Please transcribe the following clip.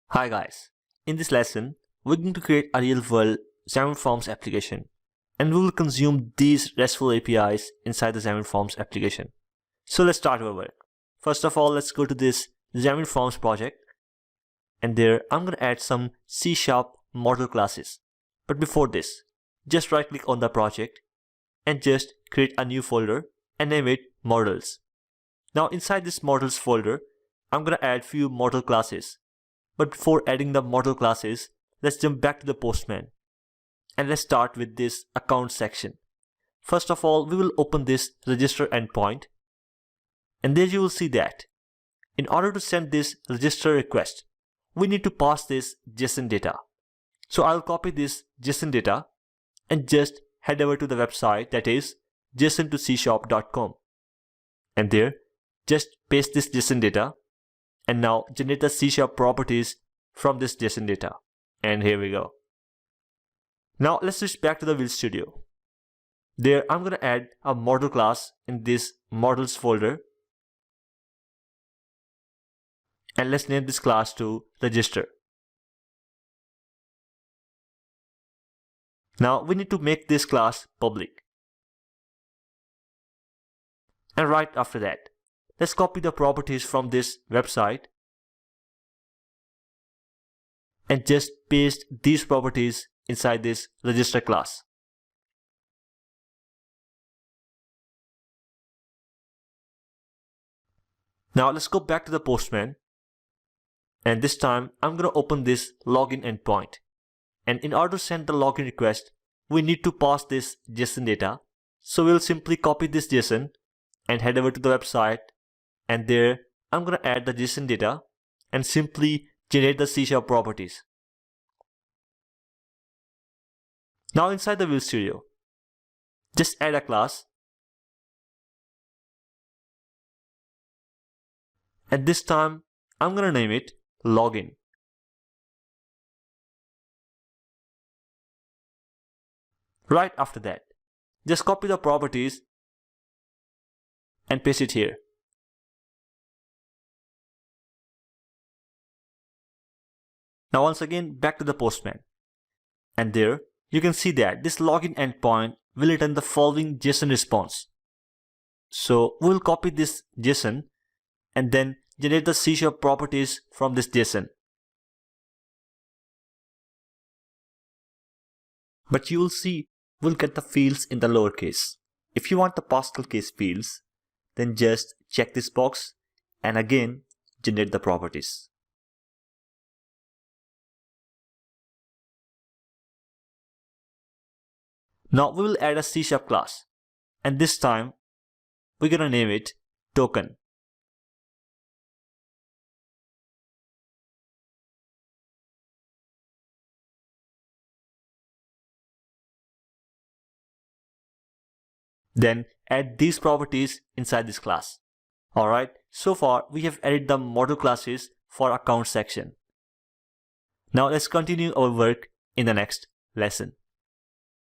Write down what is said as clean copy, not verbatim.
Hi guys, in this lesson, we're going to create a real-world Xamarin Forms application, and we will consume these RESTful APIs inside the Xamarin Forms application. So let's start our work. First of all, let's go to this Xamarin Forms project, and there I'm going to add some C# model classes. But before this, just right click on the project and just create a new folder and name it models. Now inside this models folder, I'm going to add few model classes. But before adding the model classes, let's jump back to the Postman. And let's start with this account section. First of all, we will open this register endpoint. And there you will see that in order to send this register request, we need to pass this JSON data. So I'll copy this JSON data and just head over to the website, that is json2csharp.com. And there, just paste this JSON data. And now generate the C# properties from this JSON data. And here we go. Now let's switch back to the Visual Studio. There I'm going to add a model class in this models folder. And let's name this class to register. Now we need to make this class public. And right after that, let's copy the properties from this website and just paste these properties inside this register class. Now let's go back to the Postman, and this time I'm going to open this login endpoint. And in order to send the login request, we need to pass this JSON data. So we'll simply copy this JSON and head over to the website. And there, I'm going to add the JSON data and simply generate the C# properties. Now inside the Visual Studio, just add a class. And this time, I'm going to name it login. Right after that, just copy the properties and paste it here. Now once again, back to the Postman. And there, you can see that this login endpoint will return the following JSON response. So we'll copy this JSON and then generate the C# properties from this JSON. But you will see we'll get the fields in the lowercase. If you want the Pascal case fields, then just check this box and again generate the properties. Now we will add a C# class, and this time we're gonna name it token. Then add these properties inside this class. Alright, so far we have added the model classes for account section. Now let's continue our work in the next lesson.